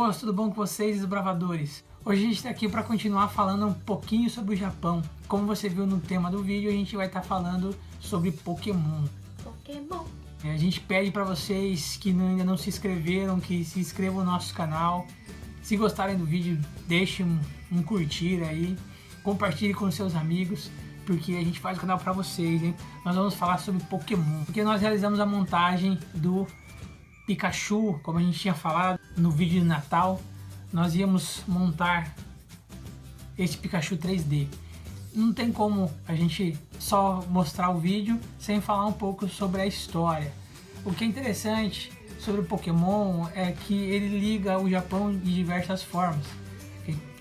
moço, tudo bom com vocês, desbravadores? Hoje a gente está aqui para continuar falando um pouquinho sobre o Japão. Como você viu no tema do vídeo, a gente vai estar falando sobre Pokémon. A gente pede para vocês que ainda não se inscreveram, que se inscrevam no nosso canal. Se gostarem do vídeo, deixem um curtir aí, compartilhe com seus amigos, porque a gente faz o canal para vocês, hein? Nós vamos falar sobre Pokémon, porque nós realizamos a montagem do Pikachu, como a gente tinha falado no vídeo de Natal. Nós íamos montar esse Pikachu 3D. Não tem como a gente só mostrar o vídeo sem falar um pouco sobre a história. O que é interessante sobre o Pokémon é que ele liga o Japão de diversas formas.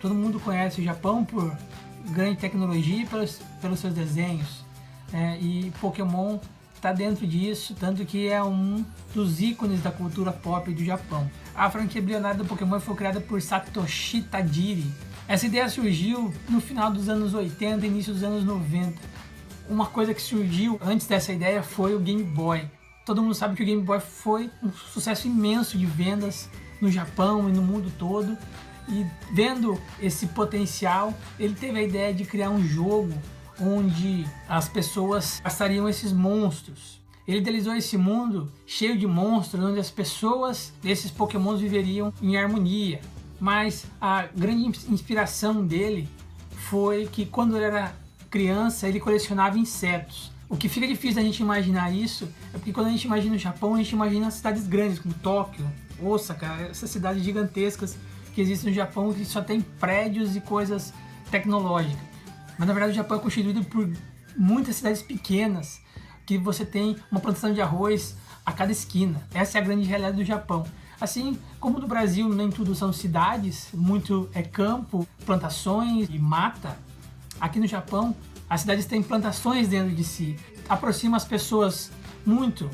Todo mundo conhece o Japão por grande tecnologia e pelos seus desenhos, e Pokémon está dentro disso, tanto que é um dos ícones da cultura pop do Japão. A franquia bilionária do Pokémon foi criada por Satoshi Tajiri. Essa ideia surgiu no final dos anos 80 e início dos anos 90. Uma coisa que surgiu antes dessa ideia foi o Game Boy. Todo mundo sabe que o Game Boy foi um sucesso imenso de vendas no Japão e no mundo todo. E vendo esse potencial, ele teve a ideia de criar um jogo onde as pessoas caçariam esses monstros. Ele idealizou esse mundo cheio de monstros, onde as pessoas desses Pokémons viveriam em harmonia. Mas a grande inspiração dele foi que quando ele era criança, ele colecionava insetos. O que fica difícil da gente imaginar isso é porque quando a gente imagina o Japão, a gente imagina cidades grandes, como Tóquio, Osaka, essas cidades gigantescas que existem no Japão, que só tem prédios e coisas tecnológicas. Mas na verdade o Japão é constituído por muitas cidades pequenas, que você tem uma plantação de arroz a cada esquina. Essa é a grande realidade do Japão. Assim como no Brasil nem tudo são cidades, muito é campo, plantações e mata, aqui no Japão as cidades têm plantações dentro de si. Aproxima as pessoas muito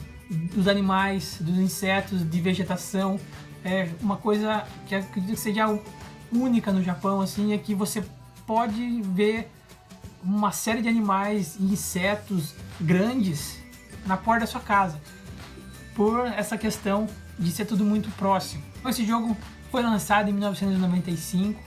dos animais, dos insetos, de vegetação. É uma coisa que eu acredito que seja única no Japão, assim, é que você pode ver uma série de animais e insetos grandes na porta da sua casa, por essa questão de ser tudo muito próximo. Esse jogo foi lançado em 1995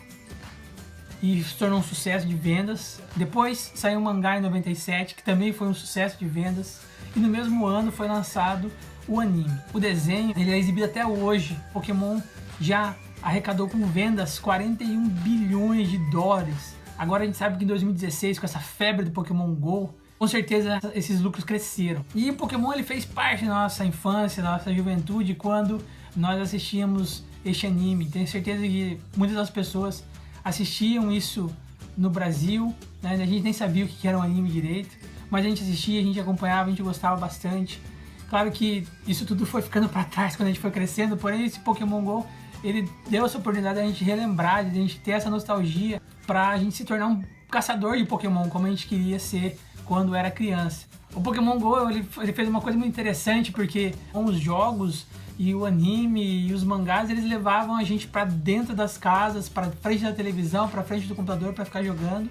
e se tornou um sucesso de vendas. Depois saiu um mangá em 97, que também foi um sucesso de vendas, e no mesmo ano foi lançado o anime. O desenho ele é exibido até hoje. Pokémon já arrecadou com vendas 41 bilhões de dólares. Agora a gente sabe que em 2016, com essa febre do Pokémon GO, com certeza esses lucros cresceram. E o Pokémon ele fez parte da nossa infância, da nossa juventude, quando nós assistíamos este anime. Tenho certeza que muitas das pessoas assistiam isso no Brasil, né? A gente nem sabia o que era um anime direito, mas a gente assistia, a gente acompanhava, a gente gostava bastante. Claro que isso tudo foi ficando para trás quando a gente foi crescendo, porém esse Pokémon GO ele deu essa oportunidade de a gente relembrar, de a gente ter essa nostalgia para a gente se tornar um caçador de Pokémon, como a gente queria ser quando era criança. O Pokémon GO ele fez uma coisa muito interessante, porque com os jogos e o anime e os mangás, eles levavam a gente para dentro das casas, para frente da televisão, para frente do computador para ficar jogando.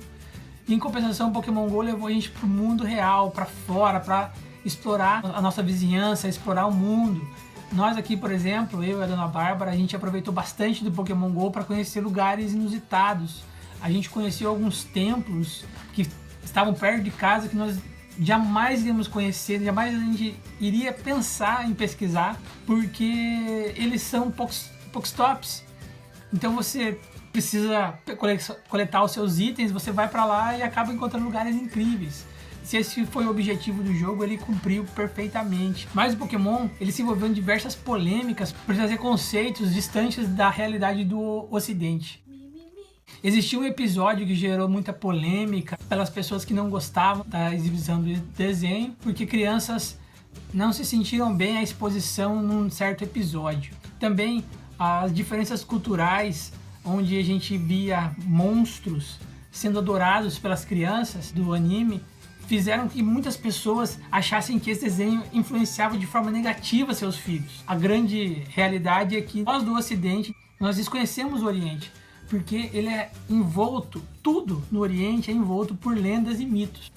E, em compensação, o Pokémon GO levou a gente para o mundo real, para fora, para explorar a nossa vizinhança, explorar o mundo. Nós aqui, por exemplo, eu e a Dona Bárbara, a gente aproveitou bastante do Pokémon GO para conhecer lugares inusitados. A gente conheceu alguns templos que estavam perto de casa que nós jamais iríamos conhecer, jamais a gente iria pensar em pesquisar, porque eles são Pokéstops. Então você precisa coletar os seus itens, você vai para lá e acaba encontrando lugares incríveis. Se esse foi o objetivo do jogo, ele cumpriu perfeitamente. Mas o Pokémon, ele se envolveu em diversas polêmicas por trazer conceitos distantes da realidade do Ocidente. Existiu um episódio que gerou muita polêmica pelas pessoas que não gostavam da exibição do desenho, porque crianças não se sentiram bem à exposição num certo episódio. Também as diferenças culturais, onde a gente via monstros sendo adorados pelas crianças do anime, fizeram que muitas pessoas achassem que esse desenho influenciava de forma negativa seus filhos. A grande realidade é que nós do Ocidente, nós desconhecemos o Oriente, porque ele é envolto, tudo no Oriente é envolto por lendas e mitos.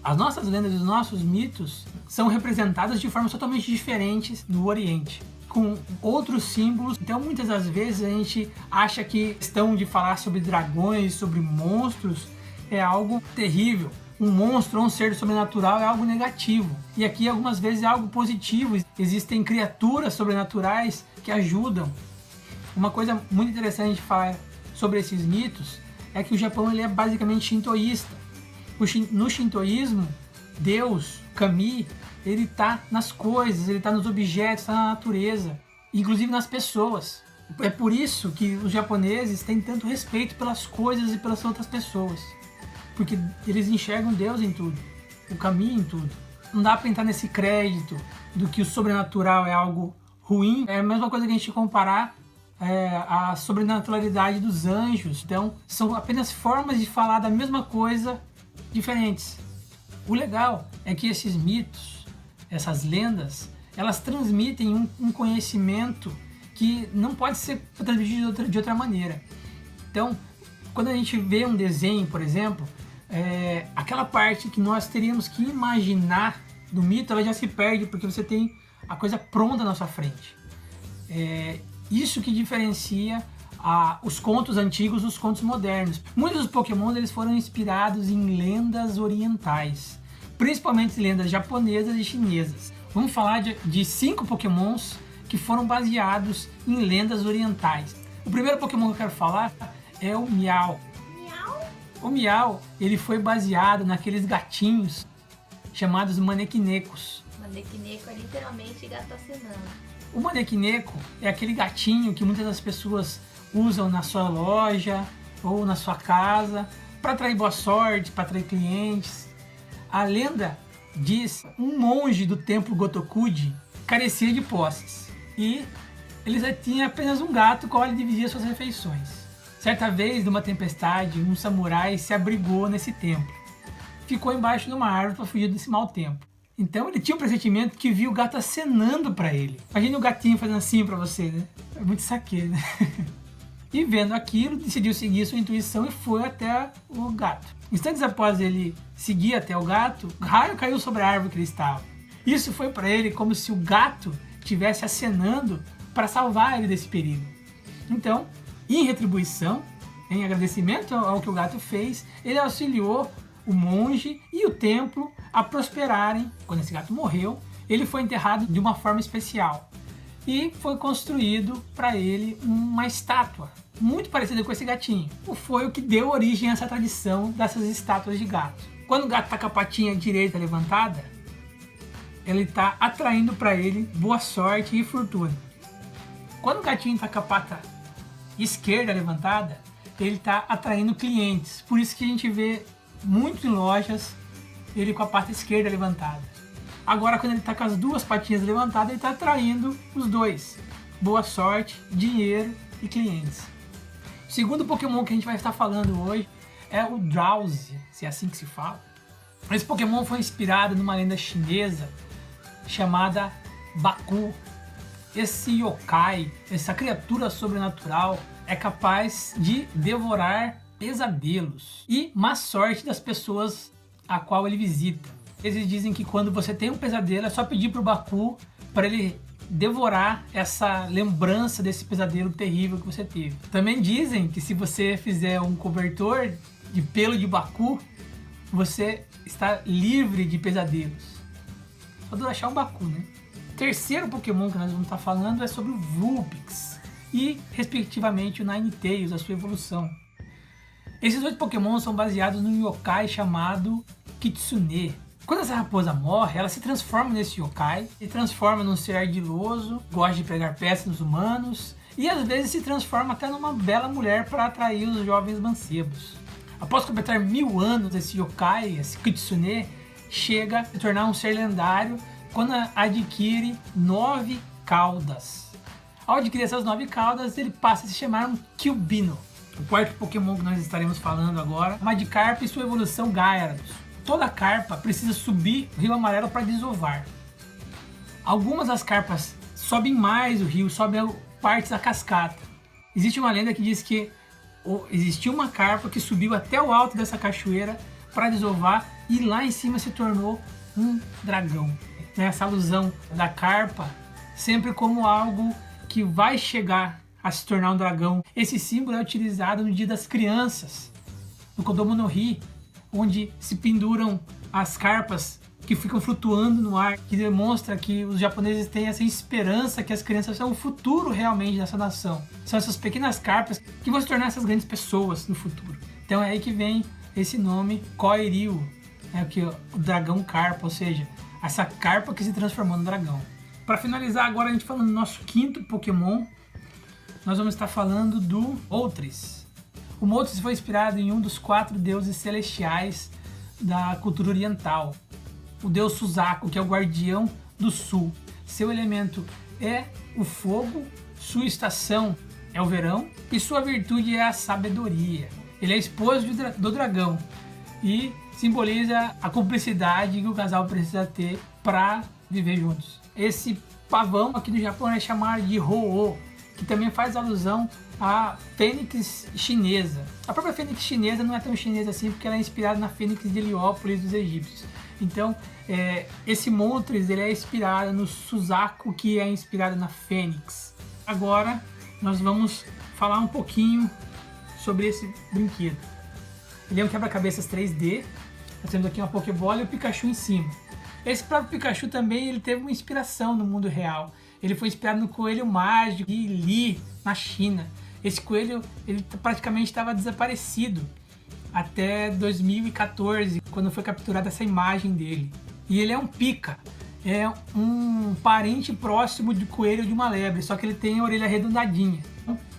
As nossas lendas e os nossos mitos são representados de formas totalmente diferentes no Oriente. com outros símbolos. Então muitas das vezes a gente acha que a questão de falar sobre dragões, sobre monstros é algo terrível. Um monstro ou um ser sobrenatural é algo negativo. E aqui algumas vezes é algo positivo. Existem criaturas sobrenaturais que ajudam. Uma coisa muito interessante de falar sobre esses mitos é que o Japão ele é basicamente shintoísta. No shintoísmo, Deus, Kami, ele está nas coisas, ele está nos objetos, está na natureza, inclusive nas pessoas. É por isso que os japoneses têm tanto respeito pelas coisas e pelas outras pessoas. Porque eles enxergam Deus em tudo, o caminho em tudo. Não dá para entrar nesse crédito do que o sobrenatural é algo ruim. É a mesma coisa que a gente comparar a sobrenaturalidade dos anjos. Então, são apenas formas de falar da mesma coisa diferentes. O legal é que esses mitos, essas lendas, elas transmitem um conhecimento que não pode ser transmitido de outra maneira. Então, quando a gente vê um desenho, por exemplo, aquela parte que nós teríamos que imaginar do mito, ela já se perde, porque você tem a coisa pronta na sua frente. Isso que diferencia os contos antigos dos contos modernos. Muitos dos Pokémon eles foram inspirados em lendas orientais, principalmente lendas japonesas e chinesas. Vamos falar de 5 Pokémons que foram baseados em lendas orientais. O primeiro Pokémon que eu quero falar é o Meow. O Meow, ele foi baseado naqueles gatinhos chamados Manequinecos. Manequineco é literalmente gato acenando. O Manequineco é aquele gatinho que muitas das pessoas usam na sua loja ou na sua casa para atrair boa sorte, para atrair clientes. A lenda diz que um monge do templo Gotokuji carecia de posses e ele tinha apenas um gato com o qual ele dividia suas refeições. Certa vez, numa tempestade, um samurai se abrigou nesse templo. Ficou embaixo de uma árvore para fugir desse mau tempo. Então ele tinha um pressentimento que viu o gato acenando para ele. Imagina o gatinho fazendo assim para você, né? É muito saque, né? E vendo aquilo, decidiu seguir sua intuição e foi até o gato. Instantes após ele seguir até o gato, o raio caiu sobre a árvore que ele estava. Isso foi para ele como se o gato estivesse acenando para salvar ele desse perigo. Então, em retribuição, em agradecimento ao que o gato fez, ele auxiliou o monge e o templo a prosperarem. Quando esse gato morreu, ele foi enterrado de uma forma especial e foi construído para ele uma estátua muito parecida com esse gatinho. Foi o que deu origem a essa tradição dessas estátuas de gato. Quando o gato está com a patinha direita levantada, ele está atraindo para ele boa sorte e fortuna. Quando o gatinho está com a pata esquerda levantada, ele está atraindo clientes. Por isso que a gente vê muito em lojas ele com a pata esquerda levantada. Agora, quando ele está com as duas patinhas levantadas, ele está atraindo os dois. Boa sorte, dinheiro e clientes. O segundo Pokémon que a gente vai estar falando hoje é o Drowzee, se é assim que se fala. Esse Pokémon foi inspirado numa lenda chinesa chamada Baku. Esse yokai, essa criatura sobrenatural, é capaz de devorar pesadelos e má sorte das pessoas a qual ele visita. Eles dizem que quando você tem um pesadelo, é só pedir para o Baku para ele devorar essa lembrança desse pesadelo terrível que você teve. Também dizem que se você fizer um cobertor de pelo de Baku, você está livre de pesadelos. Só de achar um Baku, né? O terceiro Pokémon que nós vamos estar falando é sobre o Vulpix e, respectivamente, o Ninetales, a sua evolução. Esses dois Pokémon são baseados num yokai chamado Kitsune. Quando essa raposa morre, ela se transforma nesse yokai, se transforma num ser ardiloso, gosta de pegar peças nos humanos e às vezes se transforma até numa bela mulher para atrair os jovens mancebos. Após completar 1000 anos, esse yokai, esse Kitsune, chega a se tornar um ser lendário quando adquire 9 caudas. Ao adquirir essas 9 caudas, ele passa a se chamar um Kyubino. O quarto Pokémon que nós estaremos falando agora, Magikarp e sua evolução Gyarados. Toda carpa precisa subir o Rio Amarelo para desovar. Algumas das carpas sobem mais o rio, sobem partes da cascata. Existe uma lenda que diz que existiu uma carpa que subiu até o alto dessa cachoeira para desovar e lá em cima se tornou um dragão. Essa alusão da carpa sempre como algo que vai chegar a se tornar um dragão. Esse símbolo é utilizado no Dia das Crianças, no Kodomo no Hi, onde se penduram as carpas que ficam flutuando no ar, que demonstra que os japoneses têm essa esperança que as crianças são o futuro realmente dessa nação. São essas pequenas carpas que vão se tornar essas grandes pessoas no futuro. Então é aí que vem esse nome Koiryu, o dragão carpa, ou seja, essa carpa que se transformou no dragão. Para finalizar agora, a gente falando do nosso quinto Pokémon, nós vamos estar falando do Moltres. O Moltres foi inspirado em um dos 4 deuses celestiais da cultura oriental, o deus Suzaku, que é o guardião do sul. Seu elemento é o fogo, sua estação é o verão e sua virtude é a sabedoria. Ele é esposo do dragão e simboliza a cumplicidade que o casal precisa ter para viver juntos. Esse pavão aqui no Japão é chamado de Ho-Oh, que também faz alusão à fênix chinesa. A própria fênix chinesa não é tão chinesa assim, porque ela é inspirada na fênix de Heliópolis dos egípcios. Então, esse Moltres ele é inspirado no Suzaku, que é inspirado na fênix. Agora, nós vamos falar um pouquinho sobre esse brinquedo. Ele é um quebra-cabeças 3D. Nós temos aqui uma Pokébola e o Pikachu em cima. Esse próprio Pikachu também ele teve uma inspiração no mundo real. Ele foi inspirado no coelho mágico de Li, na China. Esse coelho ele praticamente estava desaparecido até 2014, quando foi capturada essa imagem dele. E ele é um Pika, é um parente próximo de coelho de uma lebre, só que ele tem a orelha arredondadinha.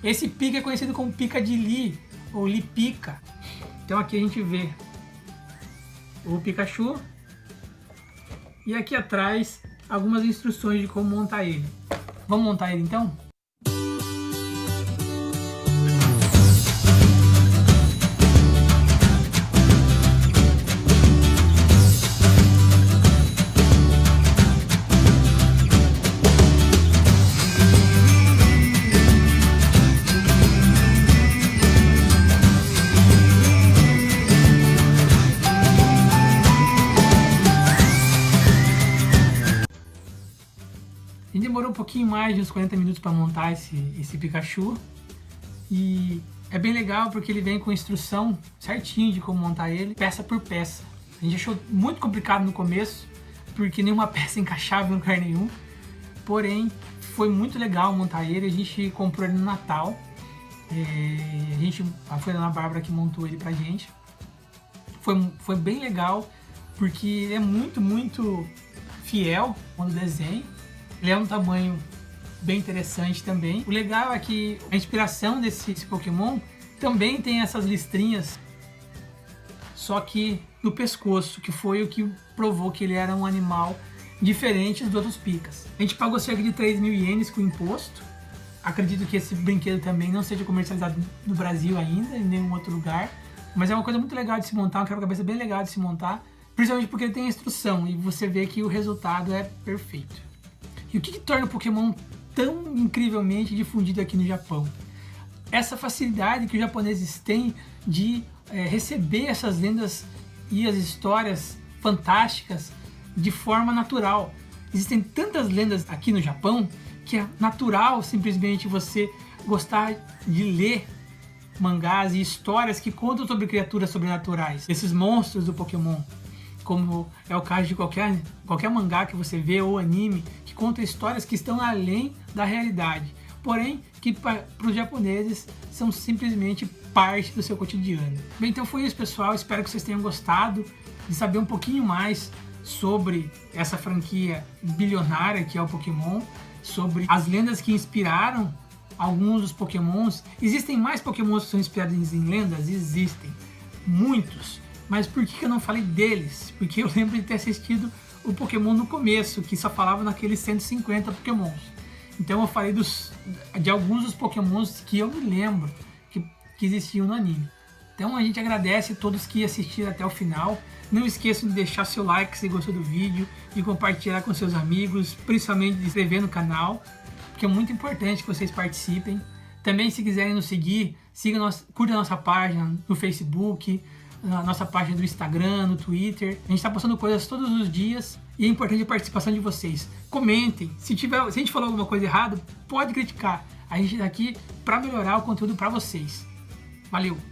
Esse Pika é conhecido como Pika de Li, ou Li Pika. Então aqui a gente vê o Pikachu e aqui atrás algumas instruções de como montar ele. Vamos montar ele então? A gente demorou um pouquinho mais de uns 40 minutos para montar esse Pikachu. E é bem legal porque ele vem com instrução certinho de como montar ele, peça por peça. A gente achou muito complicado no começo, porque nenhuma peça encaixava em lugar nenhum. Porém, foi muito legal montar ele. A gente comprou ele no Natal. Foi a Dona Bárbara que montou ele pra gente. Foi bem legal, porque ele é muito fiel no desenho. Ele é um tamanho bem interessante também. O legal é que a inspiração desse Pokémon também tem essas listrinhas, só que no pescoço, que foi o que provou que ele era um animal diferente dos outros Pikas. A gente pagou cerca de 3.000 ienes com imposto. Acredito que esse brinquedo também não seja comercializado no Brasil ainda, em nenhum outro lugar. Mas é uma coisa muito legal de se montar, uma quebra-cabeça bem legal de se montar, principalmente porque ele tem a instrução e você vê que o resultado é perfeito. E o que torna o Pokémon tão incrivelmente difundido aqui no Japão? Essa facilidade que os japoneses têm de receber essas lendas e as histórias fantásticas de forma natural. Existem tantas lendas aqui no Japão que é natural simplesmente você gostar de ler mangás e histórias que contam sobre criaturas sobrenaturais, esses monstros do Pokémon. Como é o caso de qualquer mangá que você vê ou anime, que conta histórias que estão além da realidade, porém que para os japoneses são simplesmente parte do seu cotidiano. Bem, então foi isso, pessoal. Espero que vocês tenham gostado de saber um pouquinho mais sobre essa franquia bilionária que é o Pokémon, sobre as lendas que inspiraram alguns dos Pokémons. Existem mais Pokémons que são inspirados em lendas? Existem, muitos. Mas por que eu não falei deles? Porque eu lembro de ter assistido o Pokémon no começo, que só falava naqueles 150 Pokémons. Então eu falei de alguns dos Pokémons que eu me lembro que existiam no anime. Então a gente agradece a todos que assistiram até o final. Não esqueçam de deixar seu like se gostou do vídeo, de compartilhar com seus amigos, principalmente de se inscrever no canal, porque é muito importante que vocês participem. Também, se quiserem nos seguir, curta a nossa página no Facebook, na nossa página do Instagram, no Twitter. A gente está postando coisas todos os dias e é importante a participação de vocês. Comentem. Se a gente falou alguma coisa errada, pode criticar. A gente está aqui para melhorar o conteúdo para vocês. Valeu!